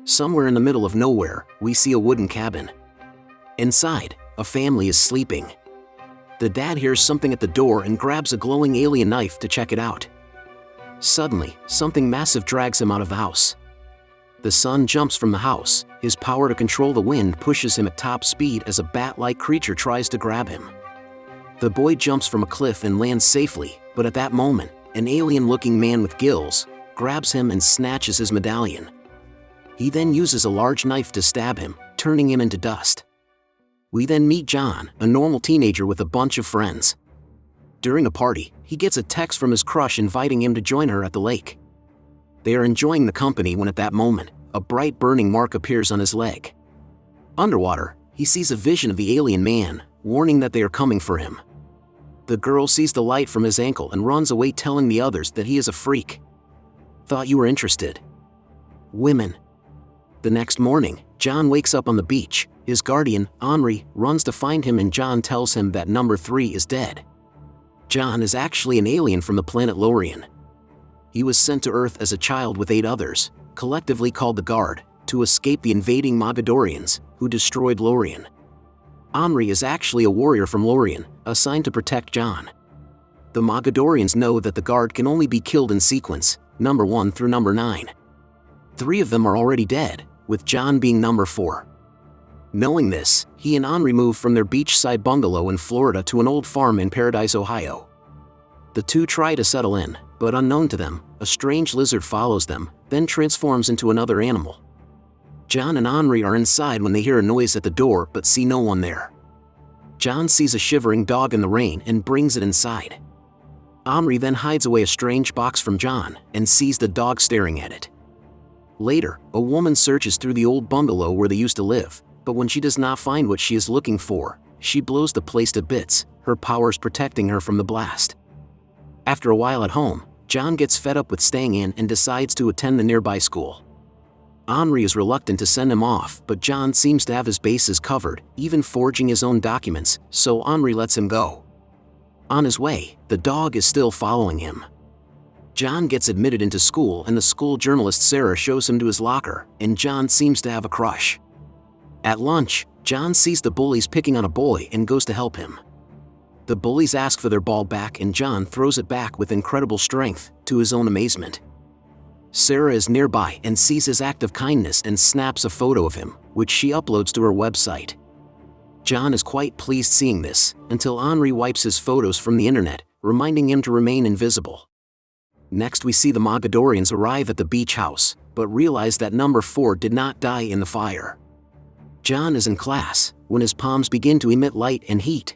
Somewhere in the middle of nowhere, we see a wooden cabin. Inside, a family is sleeping. The dad hears something at the door and grabs a glowing alien knife to check it out. Suddenly, something massive drags him out of the house. The son jumps from the house. His power to control the wind pushes him at top speed as a bat-like creature tries to grab him. The boy jumps from a cliff and lands safely, but at that moment, an alien-looking man with gills grabs him and snatches his medallion. He then uses a large knife to stab him, turning him into dust. We then meet John, a normal teenager with a bunch of friends. During a party, he gets a text from his crush inviting him to join her at the lake. They are enjoying the company when at that moment, a bright burning mark appears on his leg. Underwater, he sees a vision of the alien man, warning that they are coming for him. The girl sees the light from his ankle and runs away, telling the others that he is a freak. Thought you were interested. Women. The next morning, John wakes up on the beach. His guardian, Henri, runs to find him and John tells him that number 3 is dead. John is actually an alien from the planet Lorien. He was sent to Earth as a child with 8 others, collectively called the Guard, to escape the invading Mogadorians, who destroyed Lorien. Henri is actually a warrior from Lorien, assigned to protect John. The Mogadorians know that the Guard can only be killed in sequence, number 1 through number 9. 3 of them are already dead, with John being number 4. Knowing this, he and Henri move from their beachside bungalow in Florida to an old farm in Paradise, Ohio. The two try to settle in, but unknown to them, a strange lizard follows them, then transforms into another animal. John and Henri are inside when they hear a noise at the door but see no one there. John sees a shivering dog in the rain and brings it inside. Henri then hides away a strange box from John and sees the dog staring at it. Later, a woman searches through the old bungalow where they used to live, but when she does not find what she is looking for, she blows the place to bits, her powers protecting her from the blast. After a while at home, John gets fed up with staying in and decides to attend the nearby school. Henri is reluctant to send him off, but John seems to have his bases covered, even forging his own documents, so Henri lets him go. On his way, the dog is still following him. John gets admitted into school and the school journalist Sarah shows him to his locker, and John seems to have a crush. At lunch, John sees the bullies picking on a boy and goes to help him. The bullies ask for their ball back and John throws it back with incredible strength, to his own amazement. Sarah is nearby and sees his act of kindness and snaps a photo of him, which she uploads to her website. John is quite pleased seeing this, until Henri wipes his photos from the internet, reminding him to remain invisible. Next we see the Mogadorians arrive at the beach house, but realize that number 4 did not die in the fire. John is in class, when his palms begin to emit light and heat.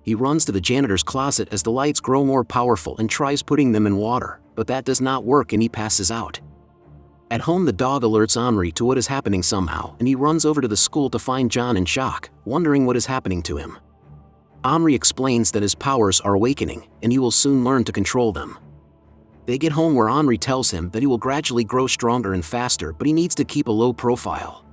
He runs to the janitor's closet as the lights grow more powerful and tries putting them in water, but that does not work and he passes out. At home the dog alerts Henri to what is happening somehow and he runs over to the school to find John in shock, wondering what is happening to him. Henri explains that his powers are awakening and he will soon learn to control them. They get home where Henri tells him that he will gradually grow stronger and faster, but he needs to keep a low profile.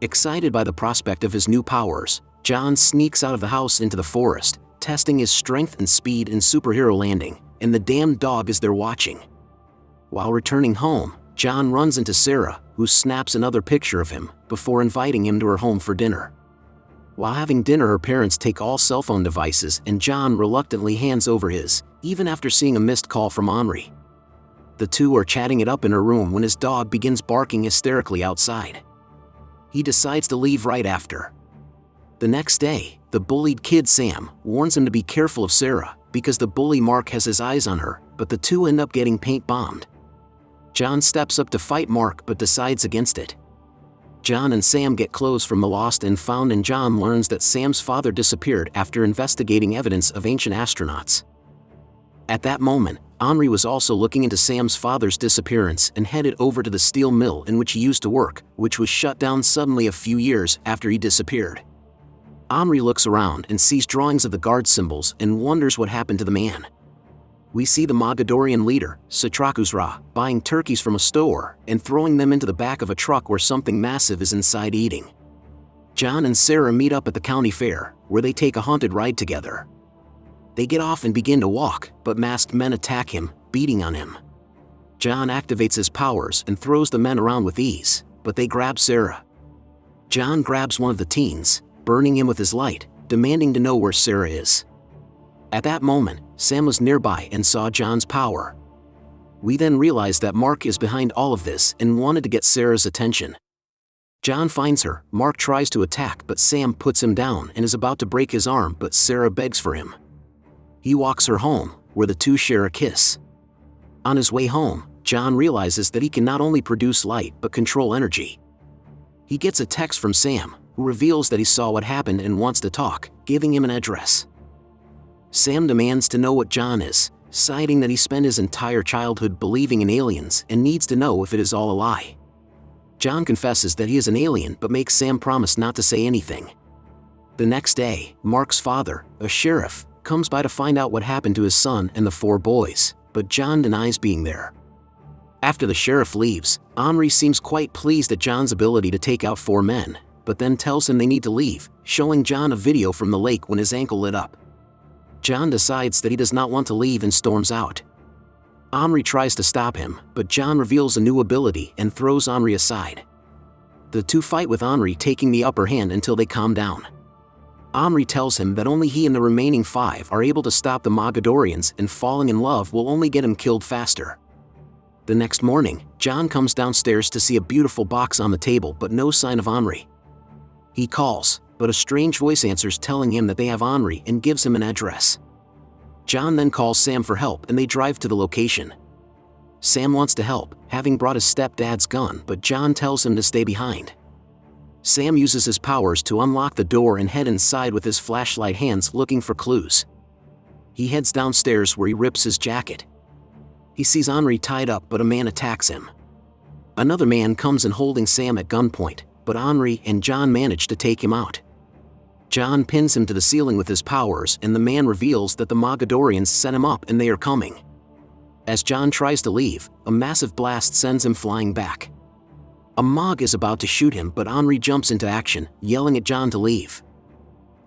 Excited by the prospect of his new powers, John sneaks out of the house into the forest, testing his strength and speed in superhero landing, and the damned dog is there watching. While returning home, John runs into Sarah, who snaps another picture of him, before inviting him to her home for dinner. While having dinner, her parents take all cell phone devices and John reluctantly hands over his, even after seeing a missed call from Henri. The two are chatting it up in her room when his dog begins barking hysterically outside. He decides to leave right after. The next day, the bullied kid Sam warns him to be careful of Sarah, because the bully Mark has his eyes on her, but the two end up getting paint-bombed. John steps up to fight Mark but decides against it. John and Sam get clothes from the lost and found and John learns that Sam's father disappeared after investigating evidence of ancient astronauts. At that moment, Henri was also looking into Sam's father's disappearance and headed over to the steel mill in which he used to work, which was shut down suddenly a few years after he disappeared. Henri looks around and sees drawings of the guard symbols and wonders what happened to the man. We see the Mogadorian leader, Satrakusra, buying turkeys from a store and throwing them into the back of a truck where something massive is inside eating. John and Sarah meet up at the county fair, where they take a haunted ride together. They get off and begin to walk, but masked men attack him, beating on him. John activates his powers and throws the men around with ease, but they grab Sarah. John grabs one of the teens, burning him with his light, demanding to know where Sarah is. At that moment, Sam was nearby and saw John's power. We then realized that Mark is behind all of this and wanted to get Sarah's attention. John finds her, Mark tries to attack but Sam puts him down and is about to break his arm, but Sarah begs for him. He walks her home, where the two share a kiss. On his way home, John realizes that he can not only produce light but control energy. He gets a text from Sam, who reveals that he saw what happened and wants to talk, giving him an address. Sam demands to know what John is, citing that he spent his entire childhood believing in aliens and needs to know if it is all a lie. John confesses that he is an alien but makes Sam promise not to say anything. The next day, Mark's father, a sheriff, comes by to find out what happened to his son and the 4 boys, but John denies being there. After the sheriff leaves, Henri seems quite pleased at John's ability to take out 4 men, but then tells him they need to leave, showing John a video from the lake when his ankle lit up. John decides that he does not want to leave and storms out. Henri tries to stop him, but John reveals a new ability and throws Henri aside. The two fight with Henri taking the upper hand until they calm down. Henri tells him that only he and the remaining 5 are able to stop the Mogadorians, and falling in love will only get him killed faster. The next morning, John comes downstairs to see a beautiful box on the table but no sign of Henri. He calls, but a strange voice answers telling him that they have Henri and gives him an address. John then calls Sam for help and they drive to the location. Sam wants to help, having brought his stepdad's gun, but John tells him to stay behind. Sam uses his powers to unlock the door and head inside with his flashlight hands looking for clues. He heads downstairs where he rips his jacket. He sees Henri tied up but a man attacks him. Another man comes in holding Sam at gunpoint, but Henri and John manage to take him out. John pins him to the ceiling with his powers and the man reveals that the Mogadorians set him up and they are coming. As John tries to leave, a massive blast sends him flying back. A Mog is about to shoot him but Henri jumps into action, yelling at John to leave.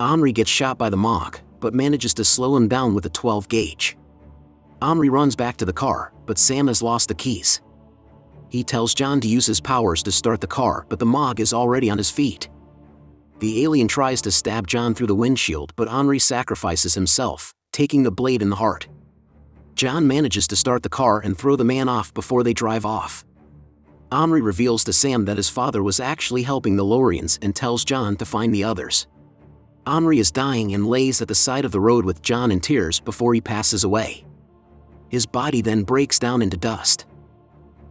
Henri gets shot by the Mog, but manages to slow him down with a 12 gauge. Henri runs back to the car, but Sam has lost the keys. He tells John to use his powers to start the car, but the Mog is already on his feet. The alien tries to stab John through the windshield, but Henri sacrifices himself, taking the blade in the heart. John manages to start the car and throw the man off before they drive off. Henri reveals to Sam that his father was actually helping the Lorians and tells John to find the others. Henri is dying and lays at the side of the road with John in tears before he passes away. His body then breaks down into dust.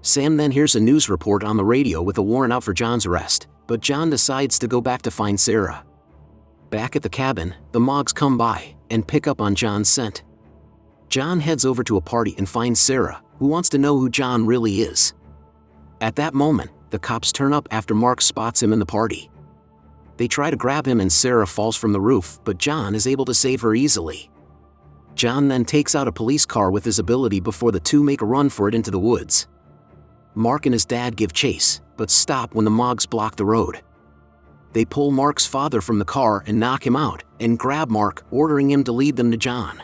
Sam then hears a news report on the radio with a warrant out for John's arrest, but John decides to go back to find Sarah. Back at the cabin, the Mogs come by and pick up on John's scent. John heads over to a party and finds Sarah, who wants to know who John really is. At that moment, the cops turn up after Mark spots him in the party. They try to grab him and Sarah falls from the roof, but John is able to save her easily. John then takes out a police car with his ability before the two make a run for it into the woods. Mark and his dad give chase, but stop when the Mogs block the road. They pull Mark's father from the car and knock him out, and grab Mark, ordering him to lead them to John.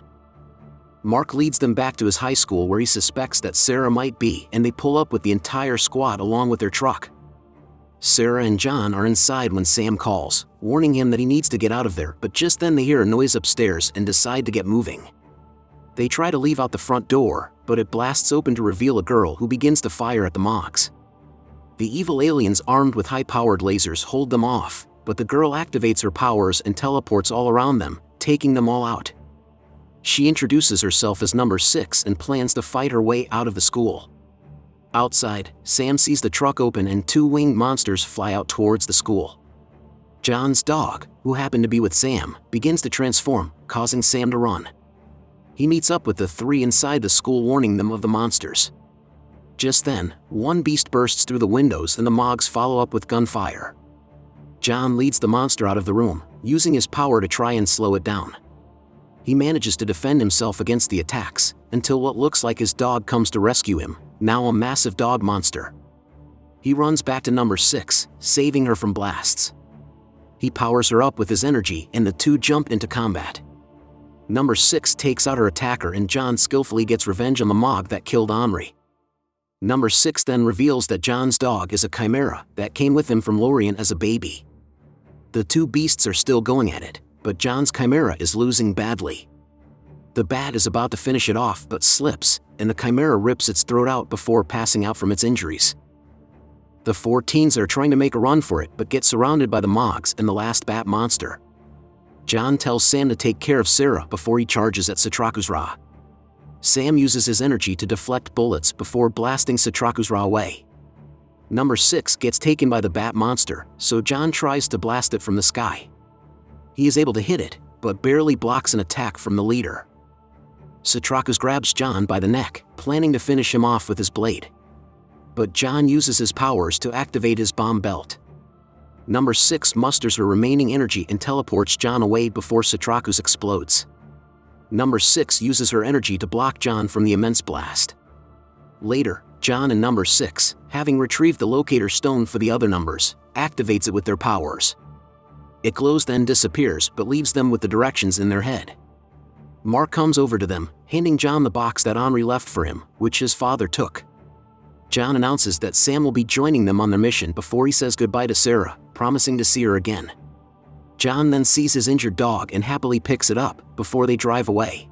Mark leads them back to his high school where he suspects that Sarah might be, and they pull up with the entire squad along with their truck. Sarah and John are inside when Sam calls, warning him that he needs to get out of there, but just then they hear a noise upstairs and decide to get moving. They try to leave out the front door, but it blasts open to reveal a girl who begins to fire at the Mogs. The evil aliens armed with high-powered lasers hold them off, but the girl activates her powers and teleports all around them, taking them all out. She introduces herself as number 6 and plans to fight her way out of the school. Outside, Sam sees the truck open and 2 winged monsters fly out towards the school. John's dog, who happened to be with Sam, begins to transform, causing Sam to run. He meets up with the 3 inside the school, warning them of the monsters. Just then, one beast bursts through the windows and the Mogs follow up with gunfire. John leads the monster out of the room, using his power to try and slow it down. He manages to defend himself against the attacks, until what looks like his dog comes to rescue him, now a massive dog monster. He runs back to number 6, saving her from blasts. He powers her up with his energy and the two jump into combat. Number 6 takes out her attacker and John skillfully gets revenge on the Mog that killed Henri. Number 6 then reveals that John's dog is a chimera that came with him from Lorien as a baby. The two beasts are still going at it, but John's chimera is losing badly. The bat is about to finish it off but slips, and the chimera rips its throat out before passing out from its injuries. The four teens are trying to make a run for it but get surrounded by the Mogs and the last bat monster. John tells Sam to take care of Sarah before he charges at Satrakusra. Sam uses his energy to deflect bullets before blasting Satrakusra away. Number 6 gets taken by the bat monster, so John tries to blast it from the sky. He is able to hit it, but barely blocks an attack from the leader. Satrakus grabs John by the neck, planning to finish him off with his blade. But John uses his powers to activate his bomb belt. Number 6 musters her remaining energy and teleports John away before Satrakus explodes. Number 6 uses her energy to block John from the immense blast. Later, John and Number 6, having retrieved the locator stone for the other numbers, activates it with their powers. It glows then disappears but leaves them with the directions in their head. Mark comes over to them, handing John the box that Henri left for him, which his father took. John announces that Sam will be joining them on their mission before he says goodbye to Sarah, promising to see her again. John then sees his injured dog and happily picks it up before they drive away.